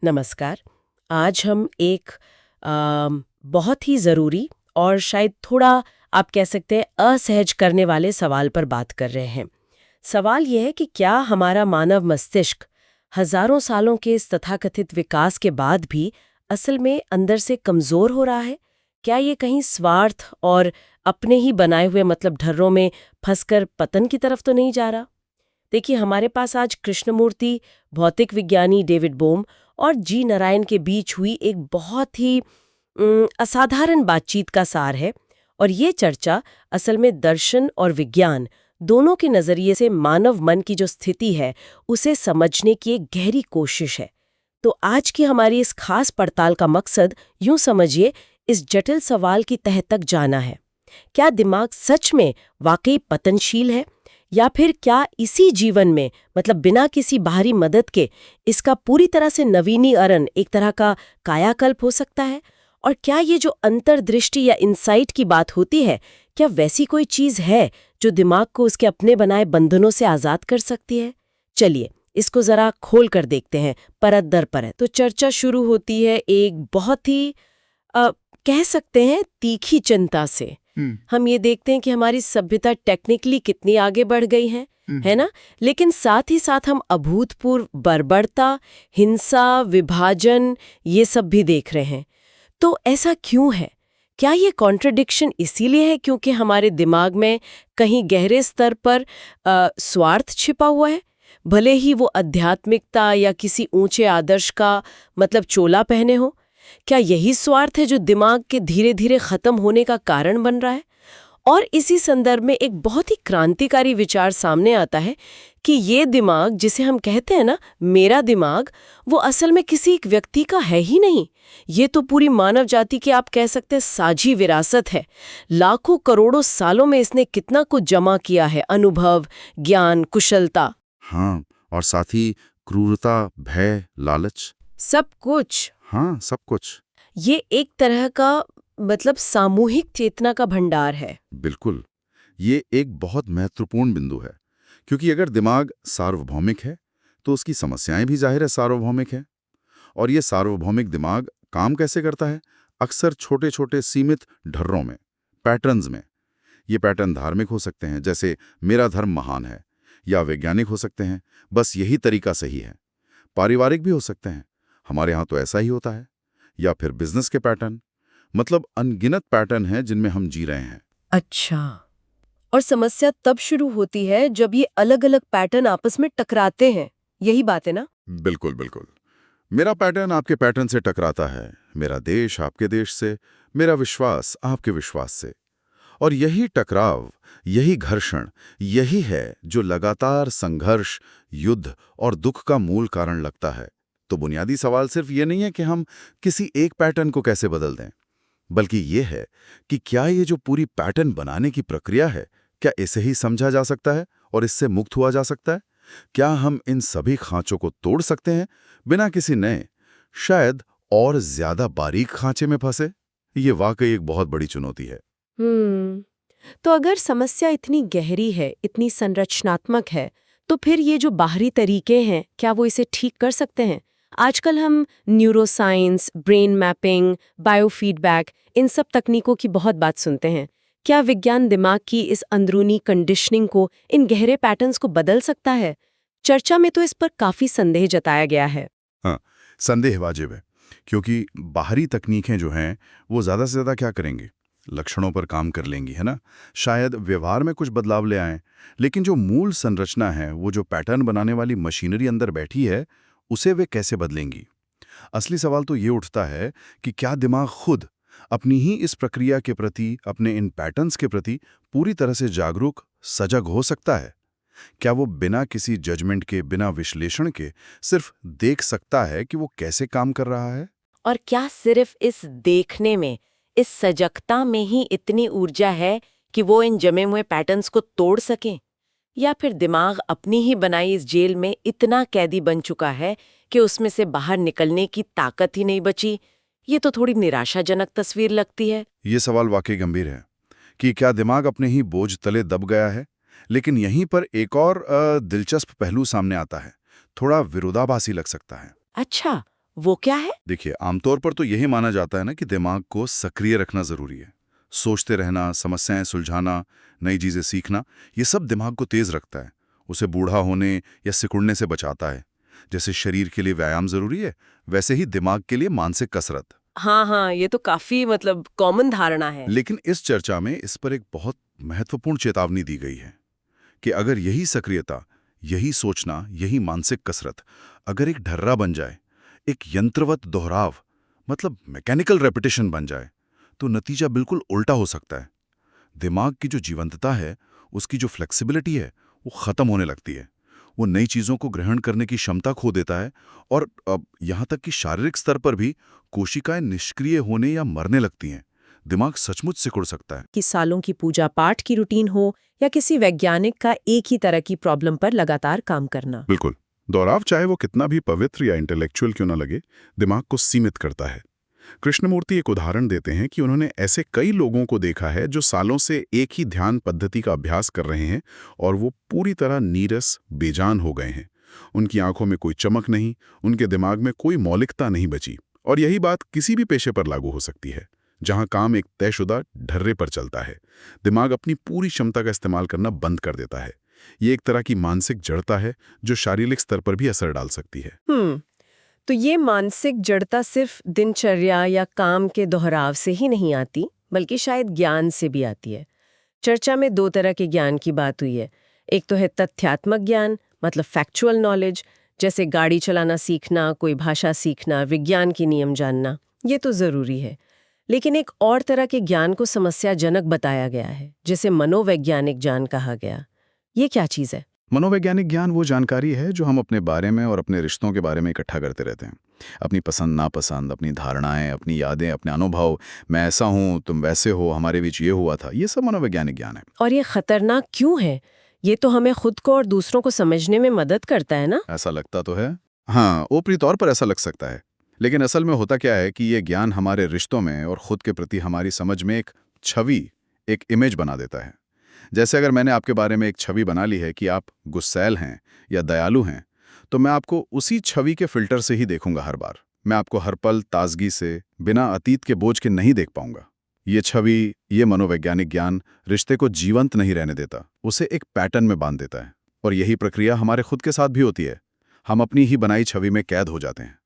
नमस्कार। आज हम एक बहुत ही ज़रूरी और शायद थोड़ा आप कह सकते हैं असहज करने वाले सवाल पर बात कर रहे हैं। सवाल यह है कि क्या हमारा मानव मस्तिष्क हजारों सालों के इस तथाकथित विकास के बाद भी असल में अंदर से कमज़ोर हो रहा है? क्या ये कहीं स्वार्थ और अपने ही बनाए हुए मतलब ढर्रों में फंसकर पतन की तरफ तो नहीं जा रहा? देखिए, हमारे पास आज कृष्णमूर्ति, भौतिक विज्ञानी डेविड बोम और जी नारायण के बीच हुई एक बहुत ही असाधारण बातचीत का सार है। और ये चर्चा असल में दर्शन और विज्ञान दोनों के नज़रिए से मानव मन की जो स्थिति है उसे समझने की एक गहरी कोशिश है। तो आज की हमारी इस खास पड़ताल का मकसद यूं समझिए, इस जटिल सवाल की तह तक जाना है। क्या दिमाग सच में वाकई पतनशील है, या फिर क्या इसी जीवन में मतलब बिना किसी बाहरी मदद के इसका पूरी तरह से नवीनीकरण, एक तरह का कायाकल्प हो सकता है? और क्या ये जो अंतर्दृष्टि या इंसाइट की बात होती है, क्या वैसी कोई चीज है जो दिमाग को उसके अपने बनाए बंधनों से आजाद कर सकती है? चलिए इसको जरा खोल कर देखते हैं, परत दर परत। तो चर्चा शुरू होती है एक बहुत ही कह सकते हैं तीखी चिंता से। हम ये देखते हैं कि हमारी सभ्यता टेक्निकली कितनी आगे बढ़ गई है ना? लेकिन साथ ही साथ हम अभूतपूर्व बर्बरता, हिंसा, विभाजन ये सब भी देख रहे हैं। तो ऐसा क्यों है? क्या ये कॉन्ट्रडिक्शन इसीलिए है क्योंकि हमारे दिमाग में कहीं गहरे स्तर पर स्वार्थ छिपा हुआ है, भले ही वो आध्यात्मिकता या किसी ऊंचे आदर्श का मतलब चोला पहने हो? क्या यही स्वार्थ है जो दिमाग के धीरे धीरे खत्म होने का कारण बन रहा है? और इसी संदर्भ में एक बहुत ही क्रांतिकारी विचार सामने आता है कि ये दिमाग जिसे हम कहते हैं ना, मेरा दिमाग, वो असल में किसी एक व्यक्ति का है ही नहीं। ये तो पूरी मानव जाति की आप कह सकते हैं साझी विरासत है। लाखों करोड़ों सालों में इसने कितना कुछ जमा किया है, अनुभव, ज्ञान, कुशलता। हाँ, और साथ ही क्रूरता, भय, लालच, सब कुछ। हाँ, सब कुछ। ये एक तरह का मतलब सामूहिक चेतना का भंडार है। बिल्कुल। ये एक बहुत महत्वपूर्ण बिंदु है, क्योंकि अगर दिमाग सार्वभौमिक है तो उसकी समस्याएं भी जाहिर है सार्वभौमिक हैं। और ये सार्वभौमिक दिमाग काम कैसे करता है? अक्सर छोटे छोटे सीमित ढर्रों में, पैटर्न्स में। ये पैटर्न धार्मिक हो सकते हैं, जैसे मेरा धर्म महान है, या वैज्ञानिक हो सकते हैं, बस यही तरीका सही है। पारिवारिक भी हो सकते हैं, हमारे यहाँ तो ऐसा ही होता है। या फिर बिजनेस के पैटर्न, मतलब अनगिनत पैटर्न हैं जिनमें हम जी रहे हैं। अच्छा। और समस्या तब शुरू होती है जब ये अलग अलग पैटर्न आपस में टकराते हैं, यही बात है ना? बिल्कुल बिल्कुल। मेरा पैटर्न आपके पैटर्न से टकराता है, मेरा देश आपके देश से, मेरा विश्वास आपके विश्वास से। और यही टकराव, यही घर्षण, यही है जो लगातार संघर्ष, युद्ध और दुख का मूल कारण लगता है। तो बुनियादी सवाल सिर्फ ये नहीं है कि हम किसी एक पैटर्न को कैसे बदल दें, बल्कि ये है कि क्या ये जो पूरी पैटर्न बनाने की प्रक्रिया है, क्या इसे ही समझा जा सकता है और इससे मुक्त हुआ जा सकता है? क्या हम इन सभी खांचों को तोड़ सकते हैं बिना किसी नए, शायद और ज्यादा बारीक खांचे में फंसे? ये वाकई एक बहुत बड़ी चुनौती है। तो अगर समस्या इतनी गहरी है, इतनी संरचनात्मक है, तो फिर ये जो बाहरी तरीके हैं, क्या वो इसे ठीक कर सकते हैं? आजकल हम न्यूरोसाइंस, ब्रेन मैपिंग, बायोफीडबैक, इन सब तकनीकों की बहुत बात सुनते हैं। क्या विज्ञान दिमाग की इस अंदरूनी कंडीशनिंग को, इन गहरे पैटर्न्स को बदल सकता है? चर्चा में तो इस पर काफी संदेह जताया गया है। हाँ, संदेह वाजिब है, क्योंकि बाहरी तकनीकें जो हैं वो ज़्यादा से ज़्यादा क्या करेंगी? लक्षणों पर काम कर लेंगी, है ना? शायद व्यवहार में कुछ बदलाव ले आएं, लेकिन जो मूल संरचना है, वो जो पैटर्न बनाने वाली मशीनरी अंदर बैठी है, उसे वे कैसे बदलेंगी? असली सवाल तो ये उठता है कि क्या दिमाग खुद अपनी ही इस प्रक्रिया के प्रति, अपने इन पैटर्न्स के प्रति पूरी तरह से जागरूक, सजग हो सकता है? क्या वो बिना किसी जजमेंट के, बिना विश्लेषण के सिर्फ देख सकता है कि वो कैसे काम कर रहा है? और क्या सिर्फ इस देखने में, इस सजगता में ही इतनी ऊर्जा है कि वो इन जमे हुए पैटर्न्स को तोड़ सके? या फिर दिमाग अपनी ही बनाई इस जेल में इतना कैदी बन चुका है कि उसमें से बाहर निकलने की ताकत ही नहीं बची? ये तो थोड़ी निराशाजनक तस्वीर लगती है। ये सवाल वाकई गंभीर है कि क्या दिमाग अपने ही बोझ तले दब गया है? लेकिन यहीं पर एक और दिलचस्प पहलू सामने आता है, थोड़ा विरोधाभासी लग सकता है। अच्छा, वो क्या है? देखिए, आमतौर पर तो यही माना जाता है ना कि दिमाग को सक्रिय रखना जरूरी है। सोचते रहना, समस्याएं सुलझाना, नई चीजें सीखना, ये सब दिमाग को तेज रखता है। उसे बूढ़ा होने या सिकुड़ने से बचाता है। जैसे शरीर के लिए व्यायाम जरूरी है, वैसे ही दिमाग के लिए मानसिक कसरत। हाँ हाँ, ये तो काफी मतलब कॉमन धारणा है। लेकिन इस चर्चा में इस पर एक बहुत महत्वपूर्ण चेतावनी दी गई है कि अगर यही सक्रियता, यही सोचना, यही मानसिक कसरत अगर एक ढर्रा बन जाए, एक यंत्रवत दोहराव, मतलब मैकेनिकल रेपिटेशन बन जाए, तो नतीजा बिल्कुल उल्टा हो सकता है। दिमाग की जो जीवंतता है, उसकी जो फ्लेक्सिबिलिटी है, वो खत्म होने लगती है। वो नई चीजों को ग्रहण करने की क्षमता खो देता है और अब यहाँ तक कि शारीरिक स्तर पर भी कोशिकाएं निष्क्रिय होने या मरने लगती हैं। दिमाग सचमुच सिकुड़ सकता है। कि सालों की पूजा पाठ की रूटीन हो या किसी वैज्ञानिक का एक ही तरह की प्रॉब्लम पर लगातार काम करना। बिल्कुल। दोहराव चाहे वो कितना भी पवित्र या इंटेलेक्चुअल क्यों ना लगे, दिमाग को सीमित करता है। कृष्णमूर्ति एक उदाहरण देते हैं कि उन्होंने ऐसे कई लोगों को देखा है जो सालों से एक ही ध्यान पद्धति का अभ्यास कर रहे हैं और वो पूरी तरह नीरस, बेजान हो गए हैं। उनकी आंखों में कोई चमक नहीं, उनके दिमाग में कोई मौलिकता नहीं बची। और यही बात किसी भी पेशे पर लागू हो सकती है, जहां काम एक तयशुदा ढर्रे पर चलता है। दिमाग अपनी पूरी क्षमता का इस्तेमाल करना बंद कर देता है। ये एक तरह की मानसिक जड़ता है जो शारीरिक स्तर पर भी असर डाल सकती है। तो ये मानसिक जड़ता सिर्फ दिनचर्या या काम के दोहराव से ही नहीं आती, बल्कि शायद ज्ञान से भी आती है। चर्चा में दो तरह के ज्ञान की बात हुई है। एक तो है तथ्यात्मक ज्ञान, मतलब फैक्चुअल नॉलेज, जैसे गाड़ी चलाना सीखना, कोई भाषा सीखना, विज्ञान के नियम जानना, ये तो जरूरी है। लेकिन एक और तरह के ज्ञान को समस्याजनक बताया गया है, जिसे मनोवैज्ञानिक ज्ञान कहा गया। ये क्या चीज़ है? मनोवैज्ञानिक ज्ञान वो जानकारी है जो हम अपने बारे में और अपने रिश्तों के बारे में इकट्ठा करते रहते हैं। अपनी पसंद नापसंद, अपनी धारणाएं, अपनी यादें, अपने अनुभव, मैं ऐसा हूँ, तुम वैसे हो, हमारे बीच ये हुआ था, ये सब मनोवैज्ञानिक ज्ञान है। और ये खतरनाक क्यों है? ये तो हमें खुद को और दूसरों को समझने में मदद करता है ना? ऐसा लगता तो है। हाँ, ऊपरी तौर पर ऐसा लग सकता है, लेकिन असल में होता क्या है कि ये ज्ञान हमारे रिश्तों में और खुद के प्रति हमारी समझ में एक छवि, एक इमेज बना देता है। जैसे अगर मैंने आपके बारे में एक छवि बना ली है कि आप गुस्सैल हैं या दयालु हैं, तो मैं आपको उसी छवि के फिल्टर से ही देखूंगा हर बार। मैं आपको हर पल ताजगी से, बिना अतीत के बोझ के नहीं देख पाऊंगा। ये छवि, ये मनोवैज्ञानिक ज्ञान रिश्ते को जीवंत नहीं रहने देता, उसे एक पैटर्न में बांध देता है। और यही प्रक्रिया हमारे खुद के साथ भी होती है। हम अपनी ही बनाई छवि में कैद हो जाते हैं।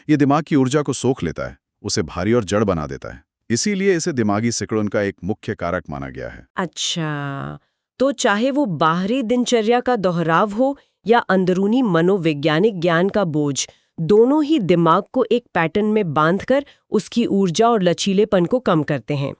ये दिमाग की ऊर्जा को सोख लेता है, उसे भारी और जड़ बना देता है। इसीलिए इसे दिमागी सिकुड़न का एक मुख्य कारक माना गया है। अच्छा, तो चाहे वो बाहरी दिनचर्या का दोहराव हो या अंदरूनी मनोवैज्ञानिक ज्ञान का बोझ, दोनों ही दिमाग को एक पैटर्न में बांधकर उसकी ऊर्जा और लचीलेपन को कम करते हैं।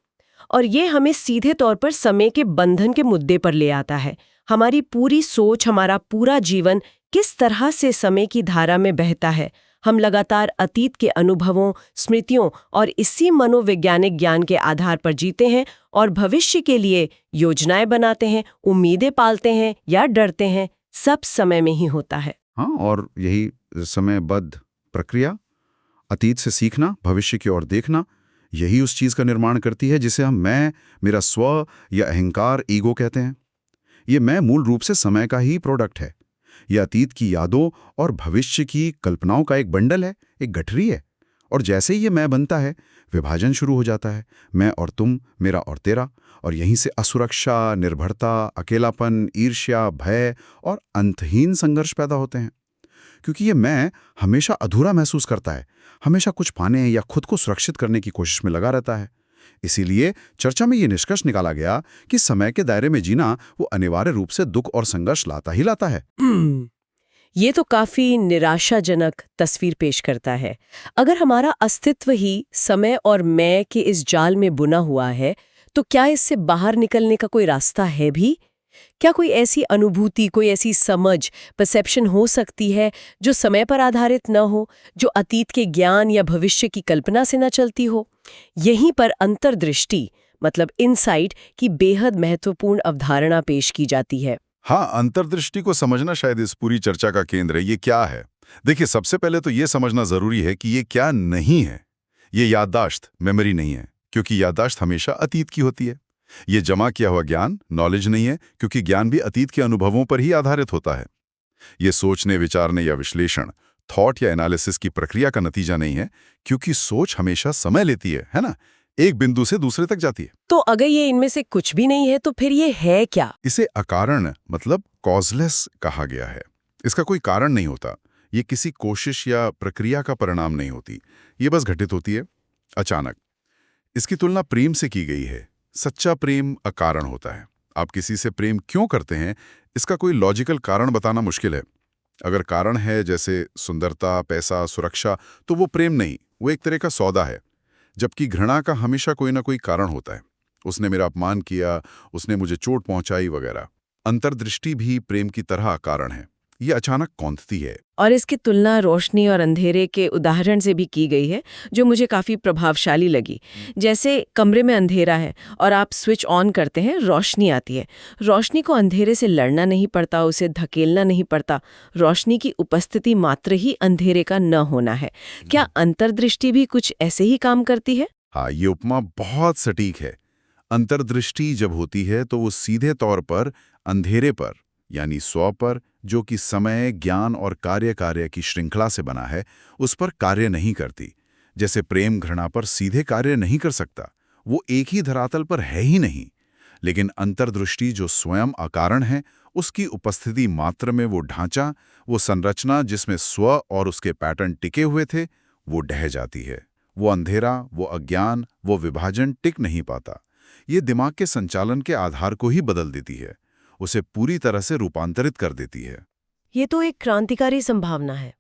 और ये हमें सीधे तौर पर समय के बंधन के मुद्दे पर ले आता है। हमारी पूरी सोच, हमारा पूरा जीवन किस तरह से समय की धारा में बहता है। हम लगातार अतीत के अनुभवों, स्मृतियों और इसी मनोवैज्ञानिक ज्ञान के आधार पर जीते हैं और भविष्य के लिए योजनाएं बनाते हैं, उम्मीदें पालते हैं या डरते हैं। सब समय में ही होता है। हाँ, और यही समयबद्ध प्रक्रिया, अतीत से सीखना, भविष्य की ओर देखना, यही उस चीज का निर्माण करती है जिसे हम मैं, मेरा स्व या अहंकार, ईगो कहते हैं। ये मैं मूल रूप से समय का ही प्रोडक्ट है। यह अतीत की यादों और भविष्य की कल्पनाओं का एक बंडल है, एक गठरी है। और जैसे ही ये मैं बनता है, विभाजन शुरू हो जाता है। मैं और तुम, मेरा और तेरा। और यहीं से असुरक्षा, निर्भरता, अकेलापन, ईर्ष्या, भय और अंतहीन संघर्ष पैदा होते हैं। क्योंकि ये मैं हमेशा अधूरा महसूस करता है, हमेशा कुछ पाने या खुद को सुरक्षित करने की कोशिश में लगा रहता है। इसीलिए चर्चा में ये निष्कर्ष निकाला गया कि समय के दायरे में जीना वो अनिवार्य रूप से दुख और संघर्ष लाता ही लाता है। ये तो काफी निराशाजनक तस्वीर पेश करता है। अगर हमारा अस्तित्व ही समय और मैं के इस जाल में बुना हुआ है, तो क्या इससे बाहर निकलने का कोई रास्ता है भी? क्या कोई ऐसी अनुभूति, कोई ऐसी समझ, परसेप्शन हो सकती है जो समय पर आधारित न हो, जो अतीत के ज्ञान या भविष्य की कल्पना से न चलती हो? यहीं पर अंतर्दृष्टि, मतलब इनसाइट की बेहद महत्वपूर्ण अवधारणा पेश की जाती है। हाँ, अंतर्दृष्टि को समझना शायद इस पूरी चर्चा का केंद्र है। ये क्या है? देखिए, सबसे पहले तो ये समझना जरूरी है कि ये क्या नहीं है। ये याददाश्त, मेमोरी नहीं है, क्योंकि याददाश्त हमेशा अतीत की होती है। ये जमा किया हुआ ज्ञान, नॉलेज नहीं है, क्योंकि ज्ञान भी अतीत के अनुभवों पर ही आधारित होता है। ये सोचने, विचारने या विश्लेषण, थॉट या एनालिसिस की प्रक्रिया का नतीजा नहीं है, क्योंकि सोच हमेशा समय लेती है ना? एक बिंदु से दूसरे तक जाती है। तो अगर ये इनमें से कुछ भी नहीं है तो फिर ये है क्या? इसे अकारण मतलब कॉजलेस कहा गया है। इसका कोई कारण नहीं होता। ये किसी कोशिश या प्रक्रिया का परिणाम नहीं होती। ये बस घटित होती है अचानक। इसकी तुलना प्रेम से की गई है। सच्चा प्रेम अकारण होता है। आप किसी से प्रेम क्यों करते हैं, इसका कोई लॉजिकल कारण बताना मुश्किल है। अगर कारण है जैसे सुंदरता, पैसा, सुरक्षा, तो वो प्रेम नहीं, वो एक तरह का सौदा है। जबकि घृणा का हमेशा कोई ना कोई कारण होता है। उसने मेरा अपमान किया, उसने मुझे चोट पहुंचाई वगैरह। अंतर्दृष्टि भी प्रेम की तरह कारण है। ये अचानक कौंधती है। और इसकी तुलना रोशनी और अंधेरे के उदाहरण से भी की गई है, जो मुझे काफी प्रभावशाली लगी। जैसे कमरे में अंधेरा है और आप स्विच ऑन करते हैं, रोशनी आती है। रोशनी को अंधेरे से लड़ना नहीं पड़ता, उसे धकेलना नहीं पड़ता। रोशनी की उपस्थिति मात्र ही अंधेरे का न होना है। क्या अंतर्दृष्टि भी कुछ ऐसे ही काम करती है? हाँ, ये उपमा बहुत सटीक है। अंतर्दृष्टि जब होती है तो वो सीधे तौर पर अंधेरे पर, यानी स्व पर, जो कि समय, ज्ञान और कार्य की श्रृंखला से बना है, उस पर कार्य नहीं करती। जैसे प्रेम घृणा पर सीधे कार्य नहीं कर सकता, वो एक ही धरातल पर है ही नहीं। लेकिन अंतर्दृष्टि जो स्वयं अकारण है, उसकी उपस्थिति मात्र में वो ढांचा, वो संरचना जिसमें स्व और उसके पैटर्न टिके हुए थे, वो ढह जाती है। वो अंधेरा, वो अज्ञान, वो विभाजन टिक नहीं पाता। ये दिमाग के संचालन के आधार को ही बदल देती है, उसे पूरी तरह से रूपांतरित कर देती है। ये तो एक क्रांतिकारी संभावना है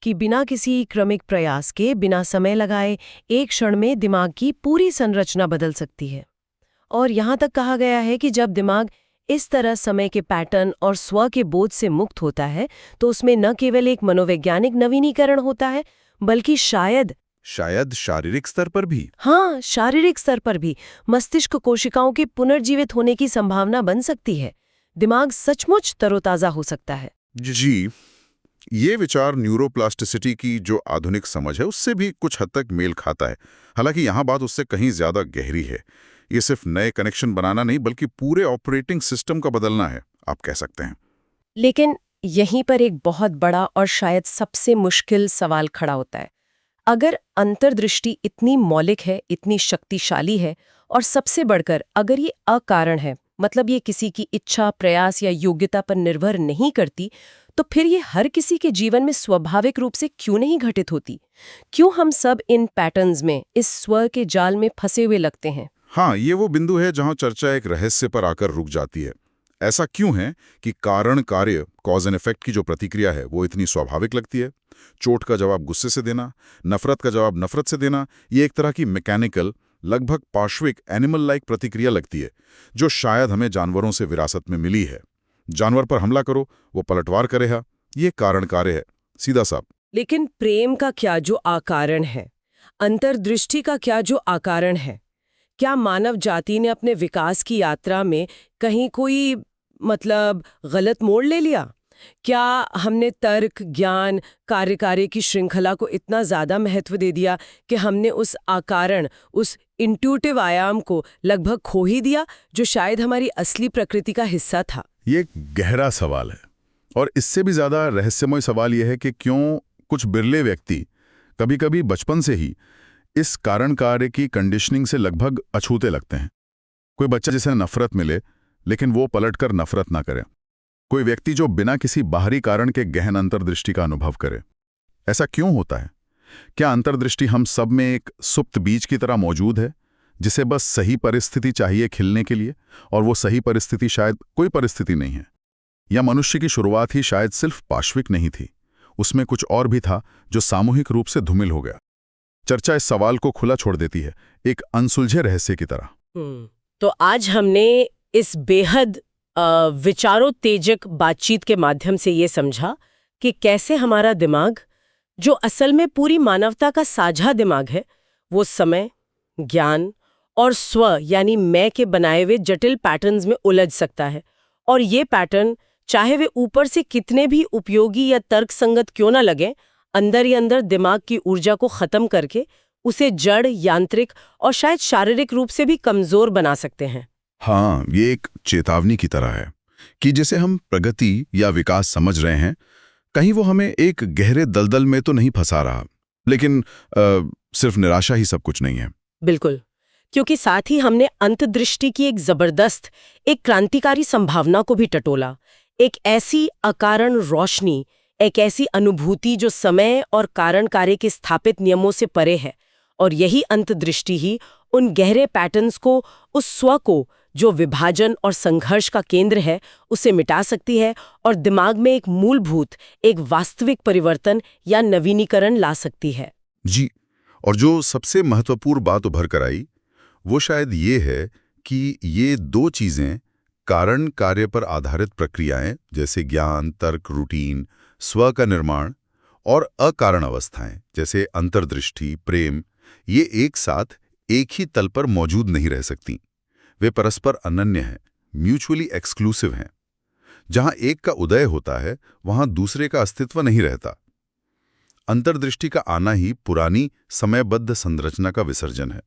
कि बिना किसी क्रमिक प्रयास के, बिना समय लगाए, एक क्षण में दिमाग की पूरी संरचना बदल सकती है। और यहाँ तक कहा गया है कि जब दिमाग इस तरह समय के पैटर्न और स्व के बोझ से मुक्त होता है, तो उसमें न केवल एक मनोवैज्ञानिक नवीनीकरण होता है, बल्कि शायद शारीरिक स्तर पर भी। हाँ, शारीरिक स्तर पर भी मस्तिष्क कोशिकाओं के पुनर्जीवित होने की संभावना बन सकती है। दिमाग सचमुच तरोताजा हो सकता है। जी, ये विचार न्यूरोप्लास्टिसिटी की जो आधुनिक समझ है उससे भी कुछ हद तक मेल खाता है। हालांकि यहाँ बात उससे कहीं ज्यादा गहरी है। ये सिर्फ नए कनेक्शन बनाना नहीं, बल्कि पूरे ऑपरेटिंग सिस्टम का बदलना है, आप कह सकते हैं। लेकिन यहीं पर एक बहुत बड़ा और शायद सबसे मुश्किल सवाल खड़ा होता है। अगर अंतर्दृष्टि इतनी मौलिक है, इतनी शक्तिशाली है, और सबसे बढ़कर अगर ये अकारण है, मतलब ये किसी की इच्छा, प्रयास या योग्यता पर निर्भर नहीं करती, तो फिर ये हर किसी के जीवन में स्वाभाविक रूप से क्यों नहीं घटित होती? क्यों हम सब इन पैटर्न्स में, इस स्व के जाल में फंसे हुए लगते हैं? हाँ, ये वो बिंदु है जहां चर्चा एक रहस्य पर आकर रुक जाती है। ऐसा क्यों है कि कारण कार्य, कॉज एंड इफेक्ट की जो प्रतिक्रिया है वो इतनी स्वाभाविक लगती है? चोट का जवाब गुस्से से देना, नफरत का जवाब नफरत से देना, ये एक तरह की मैकेनिकल, लगभग पार्श्विक, एनिमल लाइक प्रतिक्रिया लगती है, जो शायद हमें जानवरों से विरासत में मिली है। जानवर पर हमला करो, वो पलटवार करेगा। ये कारण कार्य है, सीधा साफ। लेकिन प्रेम का क्या जो आकारण है? अंतर्दृष्टि का क्या जो आकारण है? क्या मानव जाति ने अपने विकास की यात्रा में कहीं कोई गलत मोड़ ले लिया? क्या हमने तर्क, ज्ञान, कार्यकारी की श्रृंखला को इतना ज्यादा महत्व दे दिया कि हमने उस आकारण, उस इंट्यूटिव आयाम को लगभग खो ही दिया, जो शायद हमारी असली प्रकृति का हिस्सा था? ये एक गहरा सवाल है, और इससे भी ज्यादा रहस्यमय सवाल यह है कि क्यों कुछ बिरले व्यक्ति कभी-कभी बचपन से ही इस कारण कार्य की कंडीशनिंग से लगभग अछूते लगते हैं। कोई बच्चा जिसे नफरत मिले, लेकिन वो पलटकर नफरत ना करे। कोई व्यक्ति जो बिना किसी बाहरी कारण के गहन अंतर्दृष्टि का अनुभव करे। ऐसा क्यों होता है? क्या अंतर्दृष्टि हम सब में एक सुप्त बीज की तरह मौजूद है, जिसे बस सही परिस्थिति चाहिए खिलने के लिए, और वो सही परिस्थिति शायद कोई परिस्थिति नहीं है? या मनुष्य की शुरुआत ही शायद सिर्फ पाश्विक नहीं थी, उसमें कुछ और भी था जो सामूहिक रूप से धूमिल हो गया? चर्चा इस सवाल को खुला छोड़ देती है, एक अनसुलझे रहस्य की तरह। तो आज हमने इस बेहद विचारोत्तेजक बातचीत के माध्यम से ये समझा कि कैसे हमारा दिमाग, जो असल में पूरी मानवता का साझा दिमाग है, वो समय, ज्ञान और स्व यानी मैं के बनाए हुए जटिल पैटर्न्स में उलझ सकता है। और ये पैटर्न, चाहे वे ऊपर से कितने भी उपयोगी या तर्कसंगत क्यों ना लगे, अंदर ही अंदर दिमाग की ऊर्जा को खत्म करके उसे जड़, यांत्रिक और शायद शारीरिक रूप से भी कमजोर बना सकते हैं। हाँ, ये एक चेतावनी की तरह है कि जिसे हम प्रगति या विकास समझ रहे हैं, कहीं वो हमें एक गहरे दलदल में तो नहीं फंसा रहा, लेकिन सिर्फ निराशा ही सब कुछ नहीं है। बिल्कुल, क्योंकि साथ ही हमने अंतर्दृष्टि की एक जबरदस्त, एक क्रांतिकारी संभावना को भी टटोला। एक ऐसी अकारण रोशनी, एक ऐसी अनुभूति जो समय और कारण कार्य के स्थापित नियमों से परे है। और यही अंतर्दृष्टि ही उन गहरे पैटर्न्स को, उस स्व को जो विभाजन और संघर्ष का केंद्र है, उसे मिटा सकती है और दिमाग में एक मूलभूत, एक वास्तविक परिवर्तन या नवीनीकरण ला सकती है। जी, और जो सबसे महत्वपूर्ण बात उभर कर आई वो शायद ये है कि ये दो चीजें, कारण कार्य पर आधारित प्रक्रियाएं जैसे ज्ञान, तर्क, रूटीन, स्व का निर्माण, और अकारण अवस्थाएं जैसे अंतर्दृष्टि, प्रेम, ये एक साथ एक ही तल पर मौजूद नहीं रह सकती। वे परस्पर अनन्य हैं, म्यूचुअली एक्सक्लूसिव हैं। जहां एक का उदय होता है वहां दूसरे का अस्तित्व नहीं रहता। अंतर्दृष्टि का आना ही पुरानी समयबद्ध संरचना का विसर्जन है।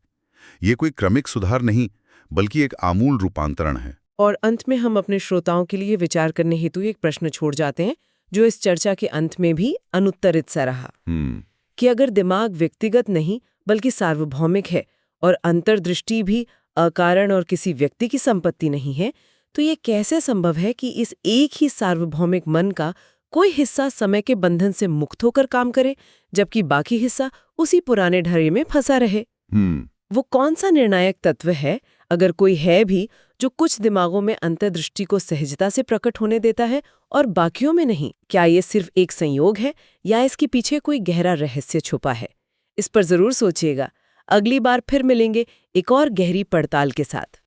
ये कोई क्रमिक सुधार नहीं, बल्कि एक आमूल रूपांतरण है। और अंत में हम अपने श्रोताओं के लिए विचार करने हेतु एक प्रश्न छोड़ जाते हैं, जो इस चर्चा के अंत में भी अनुत्तरित सा रहा, कि अगर दिमाग व्यक्तिगत नहीं बल्कि सार्वभौमिक है और अंतर्दृष्टि भी अकारण और किसी व्यक्ति की संपत्ति नहीं है, तो ये कैसे संभव है कि इस एक ही सार्वभौमिक मन का कोई हिस्सा समय के बंधन से मुक्त होकर काम करे, जबकि बाकी हिस्सा उसी पुराने ढर्रे में फंसा रहे? वो कौन सा निर्णायक तत्व है, अगर कोई है भी, जो कुछ दिमागों में अंतर्दृष्टि को सहजता से प्रकट होने देता है और बाकियों में नहीं? क्या ये सिर्फ एक संयोग है या इसके पीछे कोई गहरा रहस्य छुपा है? इस पर जरूर सोचिएगा। अगली बार फिर मिलेंगे एक और गहरी पड़ताल के साथ।